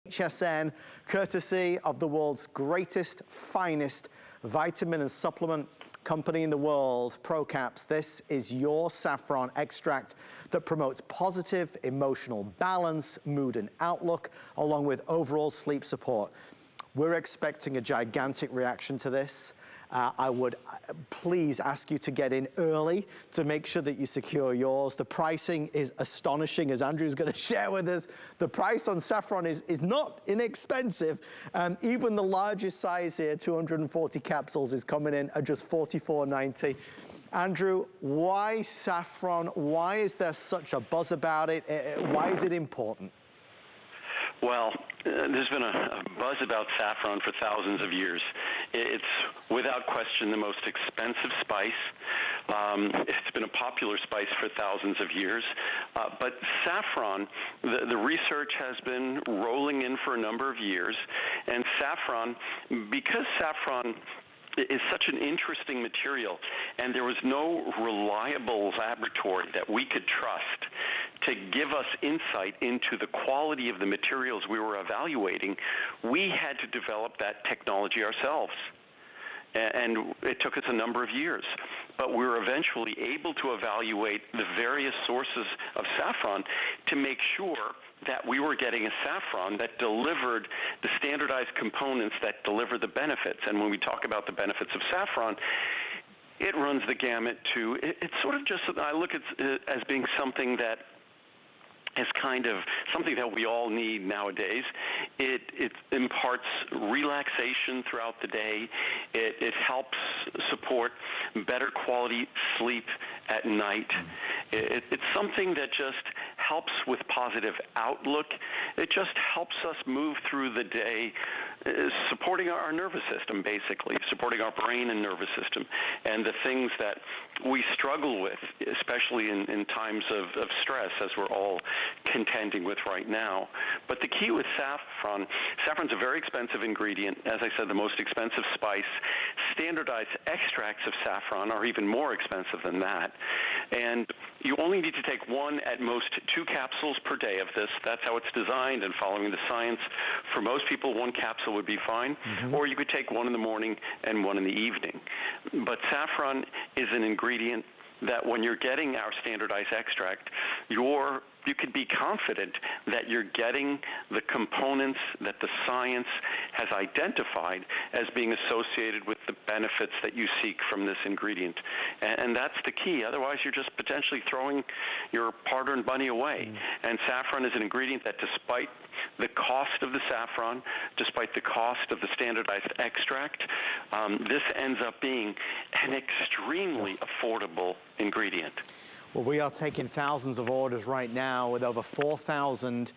HSN, courtesy of the world's greatest, finest vitamin and supplement company in the world, ProCaps. This is your saffron extract that promotes positive emotional balance, mood and outlook, along with overall sleep support. We're expecting a gigantic reaction to this. I would please ask you to get in early to make sure that you secure yours. The pricing is astonishing, as Andrew's going to share with us. The price on saffron is not inexpensive. Even the largest size here, 240 capsules, is coming in at just $44.90. Andrew, why saffron? Why is there such a buzz about it? Why is it important? Well, there's been a buzz about saffron for thousands of years. It's without question the most expensive spice. It's been a popular spice for thousands of years. But saffron, the research has been rolling in for a number of years. And saffron, because saffron is such an interesting material, and there was no reliable laboratory that we could trust to give us insight into the quality of the materials we were evaluating, we had to develop that technology ourselves. And it took us a number of years. But we were eventually able to evaluate the various sources of saffron to make sure that we were getting a saffron that delivered the standardized components that deliver the benefits. And when we talk about the benefits of saffron, it runs the gamut to, it's sort of just, I look at it as being something that is kind of something that we all need nowadays. It imparts relaxation throughout the day. It helps support better quality sleep at night. It's something that just helps with positive outlook. It just helps us move through the day, supporting our nervous system, basically, supporting our brain and nervous system, and the things that we struggle with, especially in times of stress, as we're all contending with right now. But the key with saffron's a very expensive ingredient. As I said, the most expensive spice. Standardized extracts of saffron are even more expensive than that. And you only need to take one, at most 2 capsules per day of this. That's how it's designed, and following the science. For most people, 1 capsule would be fine. Or you could take 1 in the morning and 1 in the evening. But saffron is an ingredient that when you're getting our standardized extract, you can be confident that you're getting the components that the science has identified as being associated with the benefits that you seek from this ingredient. And that's the key. Otherwise, you're just potentially throwing your hard-earned money away. And saffron is an ingredient that, despite the cost of the saffron, despite the cost of the standardized extract, this ends up being an extremely affordable ingredient. Well, we are taking thousands of orders right now with over 4,000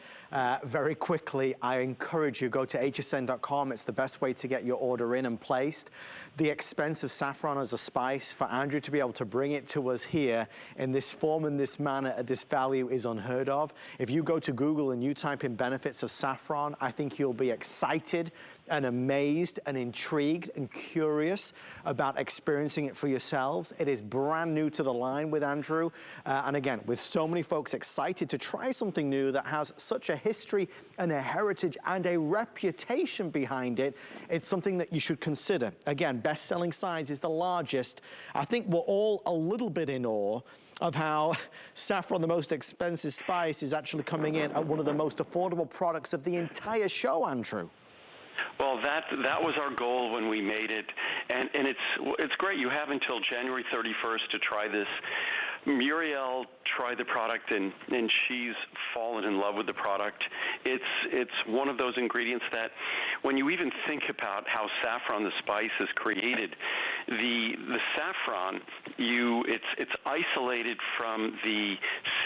very quickly. I encourage you, go to hsn.com. It's the best way to get your order in and placed. The expense of saffron as a spice, for Andrew to be able to bring it to us here in this form and this manner at this value is unheard of. If you go to Google and you type in benefits of saffron, I think you'll be excited and amazed and intrigued and curious about experiencing it for yourselves. It is brand new to the line with Andrew. And again, with so many folks excited to try something new that has such a history and a heritage and a reputation behind it, it's something that you should consider. Again, best-selling size is the largest. I think we're all a little bit in awe of how saffron, the most expensive spice, is actually coming in at one of the most affordable products of the entire show, Andrew. Well, that was our goal when we made it, and it's great. You have until January 31st to try this. Muriel tried the product, and she's fallen in love with the product. It's one of those ingredients that, when you even think about how saffron, the spice, is created, the saffron, it's isolated from the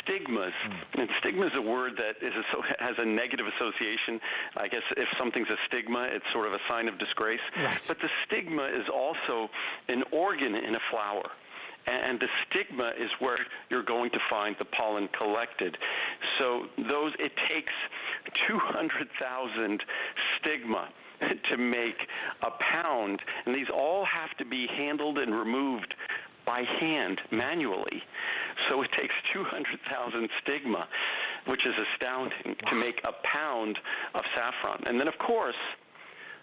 stigmas. And stigma is a word that has a negative association. I guess if something's a stigma, it's sort of a sign of disgrace. Right. But the stigma is also an organ in a flower. And the stigma is where you're going to find the pollen collected. So it takes 200,000 stigma to make a pound, and these all have to be handled and removed by hand, manually. So it takes 200,000 stigma. which is astounding, to make a pound of saffron. And then, of course,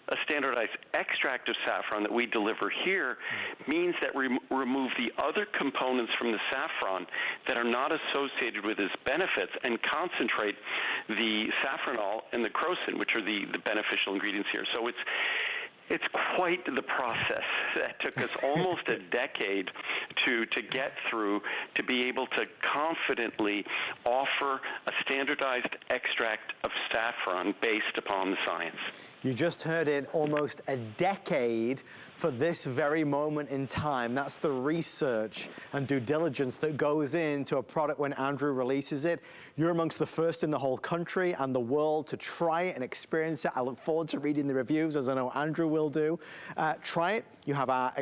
a standardized extract of saffron that we deliver here means that we remove the other components from the saffron that are not associated with its benefits and concentrate the safranal and the crocin, which are the beneficial ingredients here. So it's quite the process that took us almost a decade to get through to be able to confidently offer a standardized extract of saffron based upon the science. You just heard it, almost a decade for this very moment in time. That's the research and due diligence that goes into a product when Andrew releases it. You're amongst the first in the whole country and the world to try it and experience it. I look forward to reading the reviews, as I know Andrew will do. Try it. You have our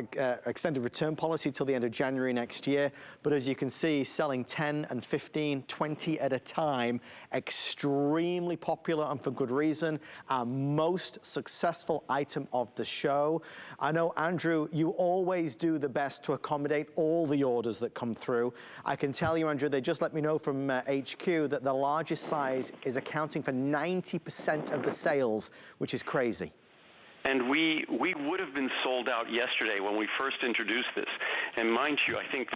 extended return policy till the end of January next year. But as you can see, selling 10 and 15, 20 at a time, extremely popular and for good reason. Our most successful item of the show. I know, Andrew, you always do the best to accommodate all the orders that come through. I can tell you, Andrew, they just let me know from HQ that the largest size is accounting for 90% of the sales, which is crazy. And we would have been sold out yesterday when we first introduced this. And mind you, I think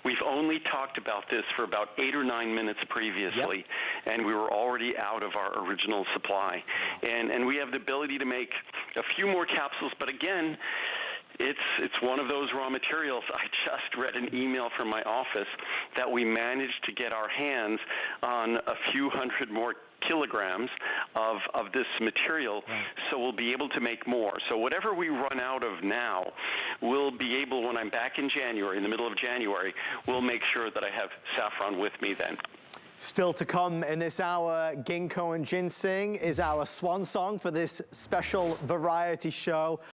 we've only talked about this for about 8 or 9 minutes previously, and we were already out of our original supply. And we have the ability to make a few more capsules, but again, it's one of those raw materials. I just read an email from my office that we managed to get our hands on a few hundred more kilograms of this material, so we'll be able to make more. So whatever we run out of now, we'll be able, when I'm back in January, in the middle of January, we'll make sure that I have saffron with me then. Still to come in this hour, Ginkgo and Ginseng is our swan song for this special variety show.